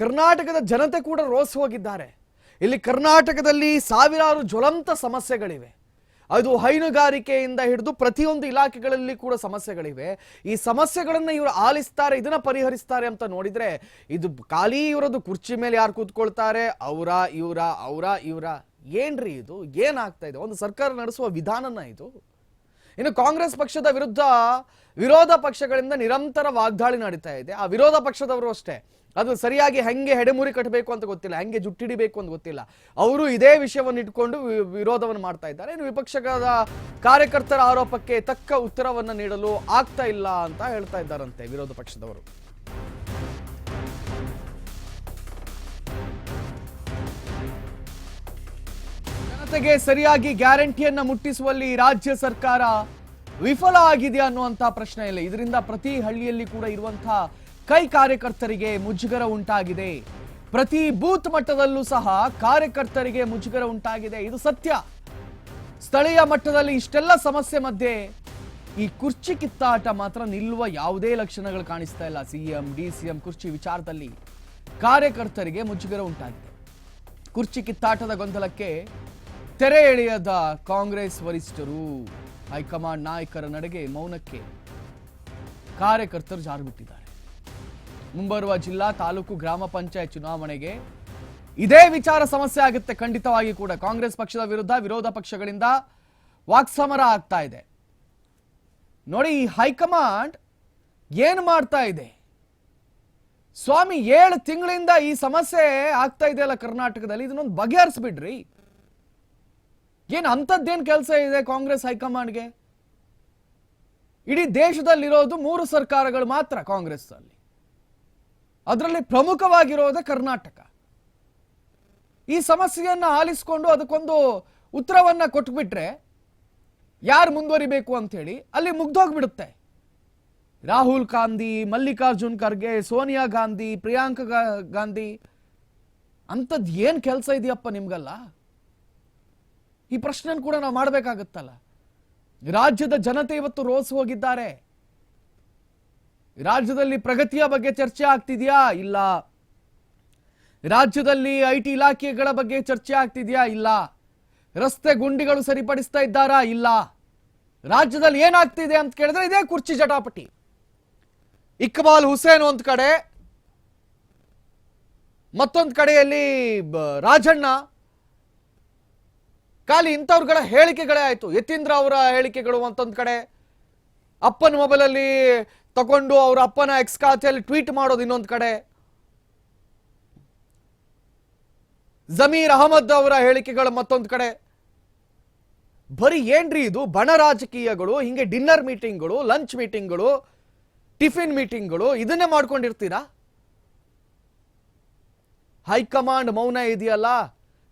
ಕರ್ನಾಟಕದ ಜನತೆ ಕೂಡ ರೋಸಿ ಹೋಗಿದ್ದಾರೆ. ಇಲ್ಲಿ ಕರ್ನಾಟಕದಲ್ಲಿ ಸಾವಿರಾರು ಜ್ವಲಂತ ಸಮಸ್ಯೆಗಳಿವೆ. ಅದು ಹೈನುಗಾರಿಕೆಯಿಂದ ಹಿಡಿದು ಪ್ರತಿಯೊಂದು ಇಲಾಖೆಗಳಲ್ಲಿ ಕೂಡ ಸಮಸ್ಯೆಗಳಿವೆ. ಈ ಸಮಸ್ಯೆಗಳನ್ನು ಇವರು ಆಲಿಸ್ತಾರೆ, ಇದನ್ನ ಪರಿಹರಿಸ್ತಾರೆ ಅಂತ ನೋಡಿದ್ರೆ ಇದು ಖಾಲಿ ಇವರದ್ದು ಕುರ್ಚಿ ಮೇಲೆ ಯಾರು ಕೂತ್ಕೊಳ್ತಾರೆ, ಅವರ ಏನ್ರಿ ಇದು? ಏನಾಗ್ತಾ ಇದೆ? ಒಂದು ಸರ್ಕಾರ ನಡೆಸುವ ವಿಧಾನನ ಇದು? ಇನ್ನು ಕಾಂಗ್ರೆಸ್ ಪಕ್ಷದ ವಿರುದ್ಧ ವಿರೋಧ ಪಕ್ಷಗಳಿಂದ ನಿರಂತರ ವಾಗ್ದಾಳಿ ನಡೀತಾ ಇದೆ. ಆ ವಿರೋಧ ಪಕ್ಷದವರು ಅಷ್ಟೇ, ಅದು ಸರಿಯಾಗಿ ಹೆಂಗೆ ಹೆಡೆಮುರಿ ಕಟ್ಟಬೇಕು ಅಂತ ಗೊತ್ತಿಲ್ಲ, ಹೆಂಗೆ ಜುಟ್ಟಿಡಿಬೇಕು ಅಂತ ಗೊತ್ತಿಲ್ಲ. ಅವರು ಇದೇ ವಿಷಯವನ್ನು ಇಟ್ಕೊಂಡು ವಿರೋಧವನ್ನು ಮಾಡ್ತಾ ಇದ್ದಾರೆ. ಇನ್ನು ವಿಪಕ್ಷದ ಕಾರ್ಯಕರ್ತರ ಆರೋಪಕ್ಕೆ ತಕ್ಕ ಉತ್ತರವನ್ನು ನೀಡಲು ಆಗ್ತಾ ಇಲ್ಲ ಅಂತ ಹೇಳ್ತಾ ಇದ್ದಾರಂತೆ ವಿರೋಧ ಪಕ್ಷದವರು. ಜನತೆಗೆ ಸರಿಯಾಗಿ ಗ್ಯಾರಂಟಿಯನ್ನ ಮುಟ್ಟಿಸುವಲ್ಲಿ ರಾಜ್ಯ ಸರ್ಕಾರ ವಿಫಲ ಆಗಿದೆ ಅನ್ನುವಂತಹ ಪ್ರಶ್ನೆ ಇಲ್ಲ. ಇದರಿಂದ ಪ್ರತಿ ಹಳ್ಳಿಯಲ್ಲಿ ಕೂಡ ಇರುವಂತಹ ಕೈ ಕಾರ್ಯಕರ್ತರಿಗೆ ಮುಜುಗರ ಉಂಟಾಗಿದೆ. ಪ್ರತಿ ಬೂತ್ ಮಟ್ಟದಲ್ಲೂ ಸಹ ಕಾರ್ಯಕರ್ತರಿಗೆ ಮುಜುಗರ ಉಂಟಾಗಿದೆ. ಇದು ಸತ್ಯ. ಸ್ಥಳೀಯ ಮಟ್ಟದಲ್ಲಿ ಇಷ್ಟೆಲ್ಲ ಸಮಸ್ಯೆ ಮಧ್ಯೆ ಈ ಕುರ್ಚಿ ಕಿತ್ತಾಟ ಮಾತ್ರ ನಿಲ್ಲುವ ಯಾವುದೇ ಲಕ್ಷಣಗಳು ಕಾಣಿಸ್ತಾ ಇಲ್ಲ. ಸಿಎಂ ಡಿಸಿಎಂ ಕುರ್ಚಿ ವಿಚಾರದಲ್ಲಿ ಕಾರ್ಯಕರ್ತರಿಗೆ ಮುಜುಗರ ಉಂಟಾಗಿದೆ. ಕುರ್ಚಿ ಕಿತ್ತಾಟದ ಗೊಂದಲಕ್ಕೆ ತೆರೆ ಎಳೆಯದ ಕಾಂಗ್ರೆಸ್ ವರಿಷ್ಠರು, ಹೈಕಮಾಂಡ್ ನಾಯಕರ ನಡೆಗೆ ಮೌನಕ್ಕೆ ಕಾರ್ಯಕರ್ತರು ಜಾರು ಬಿಟ್ಟಿದ್ದಾರೆ. ಮುಂಬರುವ ಜಿಲ್ಲಾ ತಾಲೂಕು ಗ್ರಾಮ ಪಂಚಾಯತ್ ಚುನಾವಣೆಗೆ ಇದೇ ವಿಚಾರ ಸಮಸ್ಯೆ ಆಗುತ್ತೆ ಖಂಡಿತವಾಗಿ ಕೂಡ. ಕಾಂಗ್ರೆಸ್ ಪಕ್ಷದ ವಿರುದ್ಧ ವಿರೋಧ ಪಕ್ಷಗಳಿಂದ ವಾಕ್ಸಮರ ಆಗ್ತಾ ಇದೆ. ನೋಡಿ, ಈ ಹೈಕಮಾಂಡ್ ಏನ್ ಮಾಡ್ತಾ ಇದೆ ಸ್ವಾಮಿ? 7 ತಿಂಗಳಿಂದ ಈ ಸಮಸ್ಯೆ ಆಗ್ತಾ ಇದೆಯಲ್ಲ ಕರ್ನಾಟಕದಲ್ಲಿ, ಇದನ್ನೊಂದು ಬಗೆಹರಿಸ್ಬಿಡ್ರಿ. ಏನ್ ಅಂಥದ್ದೇನ್ ಕೆಲಸ ಇದೆ ಕಾಂಗ್ರೆಸ್ ಹೈಕಮಾಂಡ್ಗೆ? ಇಡೀ ದೇಶದಲ್ಲಿರೋದು 3 ಸರ್ಕಾರಗಳು ಮಾತ್ರ ಕಾಂಗ್ರೆಸ್ ಅಲ್ಲಿ, ಅದರಲ್ಲಿ ಪ್ರಮುಖವಾಗಿರೋದೇ ಕರ್ನಾಟಕ. ಈ ಸಮಸ್ಯೆಯನ್ನ ಆಲಿಸಿಕೊಂಡು ಅದಕ್ಕೊಂದು ಉತ್ತರವನ್ನ ಕೊಟ್ಬಿಟ್ರೆ ಯಾರು ಮುಂದುವರಿಬೇಕು ಅಂತ ಹೇಳಿ ಅಲ್ಲಿ ಮುಗ್ದೋಗ್ಬಿಡುತ್ತೆ. ರಾಹುಲ್ ಗಾಂಧಿ, ಮಲ್ಲಿಕಾರ್ಜುನ್ ಖರ್ಗೆ, ಸೋನಿಯಾ ಗಾಂಧಿ, ಪ್ರಿಯಾಂಕಾ ಗಾಂಧಿ, ಅಂಥದ್ದು ಏನ್ ಕೆಲಸ ಇದೆಯಪ್ಪ ನಿಮ್ಗಲ್ಲ? ಈ ಪ್ರಶ್ನೆ ಕೂಡ ನಾವು ಮಾಡಬೇಕಾಗತ್ತಲ್ಲ. ರಾಜ್ಯದ ಜನತೆ ಇವತ್ತು ರೋಸಿ ಹೋಗಿದ್ದಾರೆ. ರಾಜ್ಯದಲ್ಲಿ ಪ್ರಗತಿಯ ಬಗ್ಗೆ ಚರ್ಚೆ ಆಗ್ತಿದ್ಯಾ? ಇಲ್ಲ. ರಾಜ್ಯದಲ್ಲಿ ಐಟಿ ಇಲಾಖೆಗಳ ಬಗ್ಗೆ ಚರ್ಚೆ ಆಗ್ತಿದ್ಯಾ? ಇಲ್ಲ. ರಸ್ತೆ ಗುಂಡಿಗಳು ಸರಿಪಡಿಸ್ತಾ ಇದ್ದಾರಾ? ಇಲ್ಲ. ರಾಜ್ಯದಲ್ಲಿ ಏನಾಗ್ತಿದೆ ಅಂತ ಕೇಳಿದ್ರೆ ಇದೇ ಕುರ್ಚಿ ಜಟಾಪಟಿ. ಇಕ್ಬಾಲ್ ಹುಸೇನ್ ಒಂದ್ ಕಡೆ, ಮತ್ತೊಂದು ಕಡೆಯಲ್ಲಿ ರಾಜಣ್ಣ, ಖಾಲಿ ಇಂಥವ್ರಗಳ ಹೇಳಿಕೆಗಳೇ ಆಯ್ತು. ಯತೀಂದ್ರ ಅವರ ಹೇಳಿಕೆಗಳು ಮತ್ತೊಂದು ಕಡೆ, ಅಪ್ಪನ ಮೊಬೈಲ್ ಅಲ್ಲಿ ತಗೊಂಡು ಅವರ ಅಪ್ಪನ ಎಕ್ಸ್ ಖಾತೆಯಲ್ಲಿ ಟ್ವೀಟ್ ಮಾಡೋದು ಇನ್ನೊಂದು ಕಡೆ, ಜಮೀರ್ ಅಹಮದ್ ಅವರ ಹೇಳಿಕೆಗಳು ಮತ್ತೊಂದು ಕಡೆ. ಬರೀ ಏನ್ರಿ ಇದು? ಬಣ ರಾಜಕೀಯಗಳು, ಹಿಂಗೆ ಡಿನ್ನರ್ ಮೀಟಿಂಗ್ಗಳು, ಲಂಚ್ ಮೀಟಿಂಗ್ಗಳು, ಟಿಫಿನ್ ಮೀಟಿಂಗ್ಗಳು, ಇದನ್ನೇ ಮಾಡ್ಕೊಂಡಿರ್ತೀರಾ? ಹೈಕಮಾಂಡ್ ಮೌನ ಇದೆಯಲ್ಲ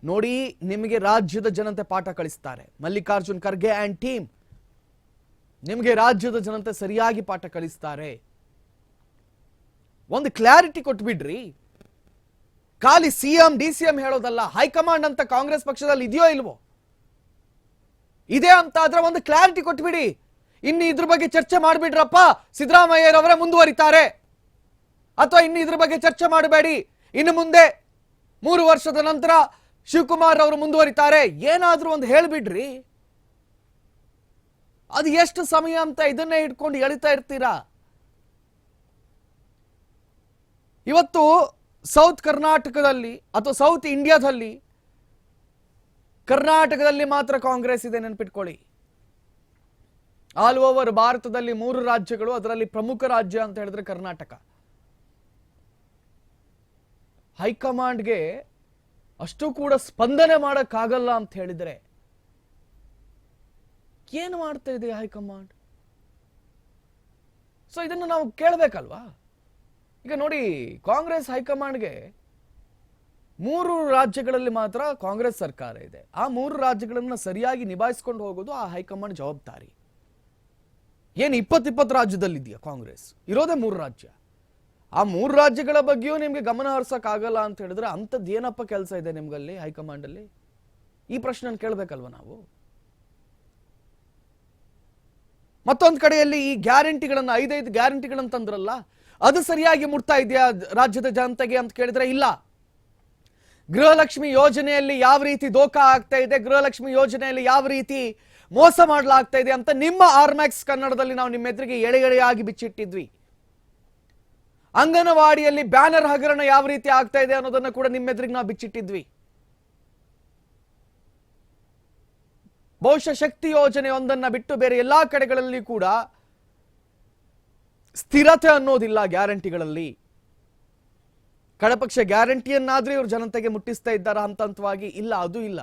ನೋಡಿ, ನಿಮಗೆ ರಾಜ್ಯದ ಜನತೆ ಪಾಠ ಕಳಿಸ್ತಾರೆ. ಮಲ್ಲಿಕಾರ್ಜುನ್ ಖರ್ಗೆ ಅಂಡ್ ಟೀಮ್ ನಿಮಗೆ ರಾಜ್ಯದ ಜನತೆ ಸರಿಯಾಗಿ ಪಾಠ ಕಳಿಸ್ತಾರೆ. ಒಂದು ಕ್ಲಾರಿಟಿ ಕೊಟ್ಬಿಡ್ರಿ. ಖಾಲಿ ಸಿಎಂ ಡಿಸಿಎಂ ಹೇಳೋದಲ್ಲ, ಹೈಕಮಾಂಡ್ ಅಂತ ಕಾಂಗ್ರೆಸ್ ಪಕ್ಷದಲ್ಲಿ ಇದೆಯೋ ಇಲ್ವೋ? ಇದೆ ಅಂತ ಆದ್ರೆ ಒಂದು ಕ್ಲಾರಿಟಿ ಕೊಟ್ಬಿಡಿ. ಇನ್ನು ಇದ್ರ ಬಗ್ಗೆ ಚರ್ಚೆ ಮಾಡ್ಬಿಡ್ರಪ್ಪ, ಸಿದ್ದರಾಮಯ್ಯರವರೇ ಮುಂದುವರಿತಾರೆ, ಅಥವಾ ಇನ್ನು ಇದ್ರ ಬಗ್ಗೆ ಚರ್ಚೆ ಮಾಡಬೇಡಿ, ಇನ್ನು ಮುಂದೆ 3 ವರ್ಷದ ನಂತರ ಶಿವಕುಮಾರ್ ಅವರು ಮುಂದುವರಿತಾರೆ, ಏನಾದ್ರೂ ಒಂದು ಹೇಳ್ಬಿಡ್ರಿ. ಅದು ಎಷ್ಟು ಸಮಯ ಅಂತ ಇದನ್ನೇ ಇಟ್ಕೊಂಡು ಎಳಿತಾ ಇರ್ತೀರಾ? ಇವತ್ತು ಸೌತ್ ಕರ್ನಾಟಕದಲ್ಲಿ ಅಥವಾ ಸೌತ್ ಇಂಡಿಯಾದಲ್ಲಿ ಕರ್ನಾಟಕದಲ್ಲಿ ಮಾತ್ರ ಕಾಂಗ್ರೆಸ್ ಇದೆ, ನೆನ್ಪಿಟ್ಕೊಳ್ಳಿ. ಆಲ್ ಓವರ್ ಭಾರತದಲ್ಲಿ 3 ರಾಜ್ಯಗಳು, ಅದರಲ್ಲಿ ಪ್ರಮುಖ ರಾಜ್ಯ ಅಂತ ಹೇಳಿದ್ರೆ ಕರ್ನಾಟಕ. ಹೈಕಮಾಂಡ್ಗೆ ಅಷ್ಟು ಕೂಡ ಸ್ಪಂದನೆ ಮಾಡಕ್ಕಾಗಲ್ಲ ಅಂತ ಹೇಳಿದ್ರೆ ಏನು ಮಾಡ್ತಾ ಇದೆ ಹೈಕಮಾಂಡ್? ಸೊ ಇದನ್ನು ನಾವು ಕೇಳಬೇಕಲ್ವಾ? ಈಗ ನೋಡಿ, ಕಾಂಗ್ರೆಸ್ ಹೈಕಮಾಂಡ್ಗೆ 3 ರಾಜ್ಯಗಳಲ್ಲಿ ಮಾತ್ರ ಕಾಂಗ್ರೆಸ್ ಸರ್ಕಾರ ಇದೆ. ಆ 3 ರಾಜ್ಯಗಳನ್ನ ಸರಿಯಾಗಿ ನಿಭಾಯಿಸಿಕೊಂಡು ಹೋಗೋದು ಆ ಹೈಕಮಾಂಡ್ ಜವಾಬ್ದಾರಿ. ಏನು 20 ರಾಜ್ಯದಲ್ಲಿ ಇದೆಯಾ ಕಾಂಗ್ರೆಸ್? ಇರೋದೇ 3 ರಾಜ್ಯ. ಆ 3 ರಾಜ್ಯಗಳ ಬಗ್ಗೆಯೂ ನಿಮ್ಗೆ ಗಮನ ಹರಿಸಕ್ ಆಗಲ್ಲ ಅಂತ ಹೇಳಿದ್ರೆ ಅಂಥದ್ದು ಏನಪ್ಪ ಕೆಲಸ ಇದೆ ನಿಮ್ಗಲ್ಲಿ ಹೈಕಮಾಂಡ್ ಅಲ್ಲಿ? ಈ ಪ್ರಶ್ನೆ ಕೇಳಬೇಕಲ್ವ ನಾವು? ಮತ್ತೊಂದು ಕಡೆಯಲ್ಲಿ ಈ ಗ್ಯಾರಂಟಿಗಳನ್ನ 5 ಗ್ಯಾರಂಟಿಗಳನ್ನ ತಂದ್ರಲ್ಲ, ಅದು ಸರಿಯಾಗಿ ಮುಟ್ತಾ ಇದೆಯಾ ರಾಜ್ಯದ ಜನತೆಗೆ ಅಂತ ಕೇಳಿದ್ರೆ ಇಲ್ಲ. ಗೃಹಲಕ್ಷ್ಮಿ ಯೋಜನೆಯಲ್ಲಿ ಯಾವ ರೀತಿ ದೋಖಾ ಆಗ್ತಾ ಇದೆ, ಗೃಹಲಕ್ಷ್ಮಿ ಯೋಜನೆಯಲ್ಲಿ ಯಾವ ರೀತಿ ಮೋಸ ಮಾಡಲಾಗ್ತಾ ಇದೆ ಅಂತ ನಿಮ್ಮ ಆರ್ಮ್ಯಾಕ್ಸ್ ಕನ್ನಡದಲ್ಲಿ ನಾವು ನಿಮ್ಮ ಎದುರಿಗೆ ಎಳೆ ಎಳೆಯಾಗಿ ಬಿಚ್ಚಿಟ್ಟಿದ್ವಿ. ಅಂಗನವಾಡಿಯಲ್ಲಿ ಬ್ಯಾನರ್ ಹಗರಣ ಯಾವ ರೀತಿ ಆಗ್ತಾ ಇದೆ ಅನ್ನೋದನ್ನ ಕೂಡ ನಿಮ್ಮ ಎದುರಿಗೆ ನಾವು ಬಿಚ್ಚಿಟ್ಟಿದ್ವಿ. ಬಹುಶಃ ಶಕ್ತಿ ಯೋಜನೆ ಒಂದನ್ನ ಬಿಟ್ಟು ಬೇರೆ ಎಲ್ಲಾ ಕಡೆಗಳಲ್ಲಿ ಕೂಡ ಸ್ಥಿರತೆ ಅನ್ನೋದಿಲ್ಲ ಗ್ಯಾರಂಟಿಗಳಲ್ಲಿ. ಕಡಪಕ್ಷ ಗ್ಯಾರಂಟಿಯನ್ನಾದ್ರೆ ಇವರು ಜನತೆಗೆ ಮುಟ್ಟಿಸ್ತಾ ಇದ್ದಾರಾ ಹಂತ ಹಂತವಾಗಿ? ಇಲ್ಲ, ಅದು ಇಲ್ಲ.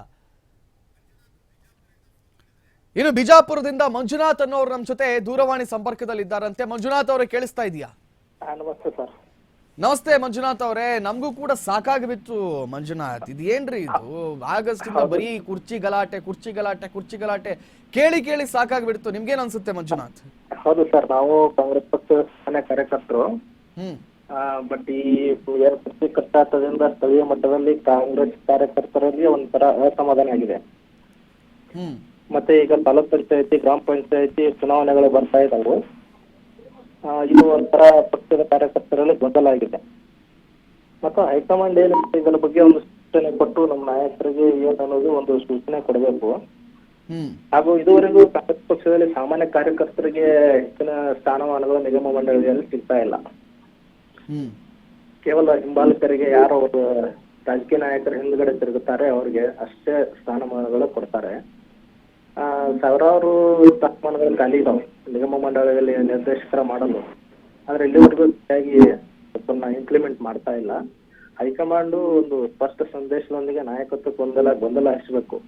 ಇನ್ನು ಬಿಜಾಪುರದಿಂದ ಮಂಜುನಾಥ್ ಅನ್ನೋರು ನಮ್ಮ ಜೊತೆ ದೂರವಾಣಿ ಸಂಪರ್ಕದಲ್ಲಿ ಇದ್ದಾರಂತೆ. ಮಂಜುನಾಥ್ ಅವರೇ, ಕೇಳಿಸ್ತಾ ಇದೆಯಾ? ನಮಸ್ತೆ ಸರ್. ನಮಸ್ತೆ ಮಂಜುನಾಥ್ ಅವರೇ. ನಮಗೂ ಕೂಡ ಸಾಕಾಗಿಬಿತ್ತು ಮಂಜುನಾಥ್. ಇದೇನ್ರಿ ಇದು? ಆಗಸ್ಟ್ ಇಂದ ಬರೀ ಕುರ್ಚಿ ಗಲಾಟೆ ಕೇಳಿ ಕೇಳಿ ಸಾಕಾಗ್ಬಿಡ್ತು. ನಿಮ್ಗೇನ್ ಅನ್ಸುತ್ತೆ ಮಂಜುನಾಥ್? ಹೌದು ಸರ್, ನಾವು ಕಾಂಗ್ರೆಸ್ ಪಕ್ಷದ ಕಾರ್ಯಕರ್ತರು. ಬಟ್ ಈ ಕುರ್ಚಿ ಕಟ್ಟಾಟದಿಂದ ಸ್ಥಳೀಯ ಮಟ್ಟದಲ್ಲಿ ಕಾಂಗ್ರೆಸ್ ಕಾರ್ಯಕರ್ತರಲ್ಲಿ ಒಂಥರ ಅಸಮಾಧಾನ ಆಗಿದೆ. ಮತ್ತೆ ಈಗ ತಾಲೂಕ್ ಪಂಚಾಯತಿ, ಗ್ರಾಮ ಪಂಚಾಯತಿ ಚುನಾವಣೆಗಳು ಬರ್ತಾ ಇದ್ದಾವೆ. ಇದು ಒಂಥರ ಪಕ್ಷದ ಕಾರ್ಯಕರ್ತರಲ್ಲಿ ಗೊಂದಲ ಆಗಿದೆ. ಮತ್ತು ಹೈಕಮಾಂಡ್ ಏನು ಇದರ ಬಗ್ಗೆ ಒಂದು ಸೂಚನೆ ಕೊಟ್ಟು ನಮ್ಮ ನಾಯಕರಿಗೆ ಏನನ್ನೋದು ಒಂದು ಸೂಚನೆ ಕೊಡಬೇಕು. ಹಾಗೂ ಇದುವರೆಗೂ ಕಾಂಗ್ರೆಸ್ ಪಕ್ಷದಲ್ಲಿ ಸಾಮಾನ್ಯ ಕಾರ್ಯಕರ್ತರಿಗೆ ಹೆಚ್ಚಿನ ಸ್ಥಾನಮಾನಗಳು ನಿಗಮ ಮಂಡಳಿಯಲ್ಲಿ ಸಿಗ್ತಾ ಇಲ್ಲ. ಕೇವಲ ಹಿಂಬಾಲಕರಿಗೆ, ಯಾರು ಅವರು ರಾಜಕೀಯ ನಾಯಕರ ಹಿಂದ್ಗಡೆ ತಿರುಗುತ್ತಾರೆ ಅವರಿಗೆ ಅಷ್ಟೇ ಸ್ಥಾನಮಾನಗಳು ಕೊಡ್ತಾರೆ. ಸಾವಿರಾರು ಸ್ಥಾನಮಾನಗಳು ಖಾಲಿ ಇದಾವೆ ನಿಗಮ ಮಂಡಳಿಯಲ್ಲಿ ನಿರ್ದೇಶಕರ ಮಾಡಲು. ಆದ್ರೆ ಇಲ್ಲಿವರೆಗೂ ಸರಿಯಾಗಿ ಅದನ್ನ ಇಂಪ್ಲಿಮೆಂಟ್ ಮಾಡ್ತಾ ಇಲ್ಲ. ಹೈಕಮಾಂಡ್ ಒಂದು ಸ್ಪಷ್ಟ ಸಂದೇಶದೊಂದಿಗೆ ನಾಯಕತ್ವ ಗೊಂದಲ ಹಚ್ಚಬೇಕು.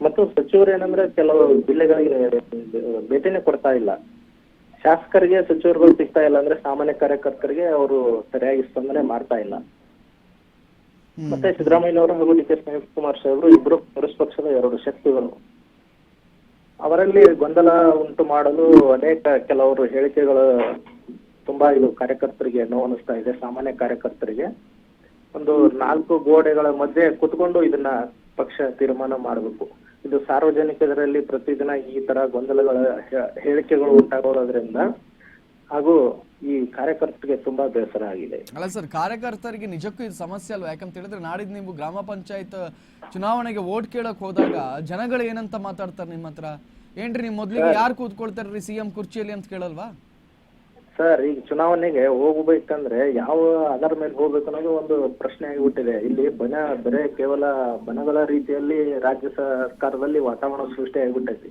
ಮತ್ತು ಸಚಿವರು ಏನಂದ್ರೆ ಕೆಲವು ಜಿಲ್ಲೆಗಳಿಗೆ ಭೇಟಿನೇ ಕೊಡ್ತಾ ಇಲ್ಲ. ಶಾಸಕರಿಗೆ ಸಚಿವರುಗಳು ಸಿಗ್ತಾ ಇಲ್ಲ ಅಂದ್ರೆ ಸಾಮಾನ್ಯ ಕಾರ್ಯಕರ್ತರಿಗೆ ಅವರು ಸರಿಯಾಗಿ ಸ್ಪಂದನೆ ಮಾಡ್ತಾ ಇಲ್ಲ. ಮತ್ತೆ ಸಿದ್ದರಾಮಯ್ಯನವರು ಹಾಗೂ ಡಿ ಕೆ ಶಿವಕುಮಾರ್ ಸಾಹೇಬರು ಇಬ್ರು ಕಾಂಗ್ರೆಸ್ ಪಕ್ಷದ ಎರಡು ಶಕ್ತಿಗಳು. ಅವರಲ್ಲಿ ಗೊಂದಲ ಉಂಟು ಮಾಡಲು ಕೆಲವರು ಹೇಳಿಕೆಗಳು ತುಂಬಾ ಇದು ಕಾರ್ಯಕರ್ತರಿಗೆ ನೋವನಿಸ್ತಾ ಇದೆ. ಸಾಮಾನ್ಯ ಕಾರ್ಯಕರ್ತರಿಗೆ ಒಂದು 4 ಗೋಡೆಗಳ ಮಧ್ಯೆ ಕುತ್ಕೊಂಡು ಇದನ್ನ ಪಕ್ಷ ತೀರ್ಮಾನ ಮಾಡಬೇಕು. ಇದು ಸಾರ್ವಜನಿಕರಲ್ಲಿ ಪ್ರತಿದಿನ ಈ ತರ ಗೊಂದಲಗಳ ಹೇಳಿಕೆಗಳು ಉಂಟಾಗೋದ್ರಿಂದ ಹಾಗೂ ಈ ಕಾರ್ಯಕರ್ತರಿಗೆ ತುಂಬಾ ಬೇಸರ ಆಗಿದೆ. ಅಲ್ಲ ಸರ್, ಕಾರ್ಯಕರ್ತರಿಗೆ ನಿಜಕ್ಕೂ ಇದು ಸಮಸ್ಯೆ ಅಲ್ವಾ? ಯಾಕಂತ ಹೇಳಿದ್ರೆ ನಾಡಿದ್ದು ನೀವು ಗ್ರಾಮ ಪಂಚಾಯತ್ ಚುನಾವಣೆಗೆ ವೋಟ್ ಕೇಳಕ್ ಹೋದಾಗ ಜನಗಳು ಏನಂತ ಮಾತಾಡ್ತಾರೆ ನಿಮ್ಮ ಹತ್ರ? ಏನ್ರಿ ನಿಮ್ ಮೊದ್ಲಿಗೆ ಯಾರು ಕೂತ್ಕೊಳ್ತಾರ್ರಿ ಸಿಎಂ ಕುರ್ಚಿಯಲ್ಲಿ ಅಂತ ಕೇಳಲ್ವಾ? ಸರ್, ಈಗ ಚುನಾವಣೆಗೆ ಹೋಗ್ಬೇಕಂದ್ರೆ ಯಾವ ಆಧಾರ ಮೇಲೆ ಹೋಗ್ಬೇಕು ಅನ್ನೋದು ಒಂದು ಪ್ರಶ್ನೆ ಆಗಿಬಿಟ್ಟಿದೆ. ಇಲ್ಲಿ ಬರೇ ಕೇವಲ ಬನಗಳ ರೀತಿಯಲ್ಲಿ ರಾಜ್ಯ ಸರ್ಕಾರದಲ್ಲಿ ವಾತಾವರಣ ಸೃಷ್ಟಿ ಆಗಿಬಿಟ್ಟೈತಿ.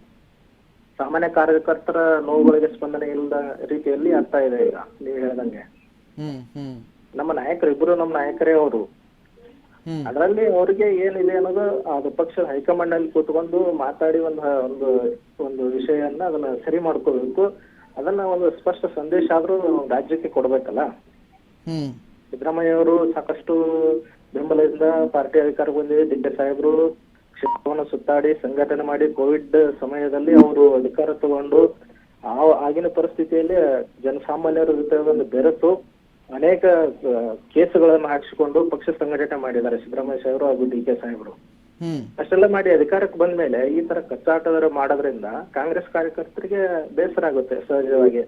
ಸಾಮಾನ್ಯ ಕಾರ್ಯಕರ್ತರ ನೋವುಗಳಿಗೆ ಸ್ಪಂದನೆ ಇಲ್ಲದ ರೀತಿಯಲ್ಲಿ ಆಗ್ತಾ ಇದೆ. ಈಗ ನೀವು ಹೇಳ್ದಂಗೆ ನಮ್ಮ ನಾಯಕರು ಇಬ್ರು ನಮ್ಮ ನಾಯಕರೇ ಅವರು. ಅದರಲ್ಲಿ ಅವ್ರಿಗೆ ಏನಿದೆ ಅನ್ನೋದು ಅದು ಪಕ್ಷ ಹೈಕಮಾಂಡ್ ಅಲ್ಲಿ ಕೂತ್ಕೊಂಡು ಮಾತಾಡಿ ಒಂದು ವಿಷಯವನ್ನ ಅದನ್ನ ಸರಿ ಮಾಡ್ಕೋಬೇಕು. ಅದನ್ನ ಒಂದು ಸ್ಪಷ್ಟ ಸಂದೇಶ ಆದ್ರೂ ರಾಜ್ಯಕ್ಕೆ ಕೊಡ್ಬೇಕಲ್ಲ. ಸಿದ್ದರಾಮಯ್ಯ ಅವರು ಸಾಕಷ್ಟು ಬೆಂಬಲದಿಂದ ಪಾರ್ಟಿ ಅಧಿಕಾರಕ್ಕೆ ಬಂದಿದೆ. ಡಿ ಕೆ ಸಾಹೇಬರು ಕ್ಷೇತ್ರವನ್ನು ಸುತ್ತಾಡಿ ಸಂಘಟನೆ ಮಾಡಿ ಕೋವಿಡ್ ಸಮಯದಲ್ಲಿ ಅವರು ಅಧಿಕಾರ ತಗೊಂಡು ಆಗಿನ ಪರಿಸ್ಥಿತಿಯಲ್ಲಿ ಜನಸಾಮಾನ್ಯರ ಜೊತೆ ಒಂದು ಬೆರೆತು ಅನೇಕ ಕೇಸುಗಳನ್ನು ಹಾಕಿಸಿಕೊಂಡು ಪಕ್ಷ ಸಂಘಟನೆ ಮಾಡಿದ್ದಾರೆ ಸಿದ್ದರಾಮಯ್ಯ ಸಾಹೇಬರು ಹಾಗೂ ಡಿ ಕೆ ಸಾಹೇಬರು. ಅಷ್ಟೆಲ್ಲ ಮಾಡಿ ಅಧಿಕಾರಕ್ಕೆ ಬಂದ ಮೇಲೆ ಈ ತರ ಕಚ್ಚಾಟದ ಮಾಡೋದ್ರಿಂದ ಕಾಂಗ್ರೆಸ್ ಕಾರ್ಯಕರ್ತರಿಗೆ ಬೇಸರ ಆಗುತ್ತೆ ಸಹಜವಾಗಿ.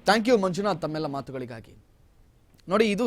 ಥ್ಯಾಂಕ್ ಯು ಮಂಜುನಾಥ್ ತಮ್ಮೆಲ್ಲ ಮಾತುಗಳಿಗಾಗಿ. ನೋಡಿ, ಇದು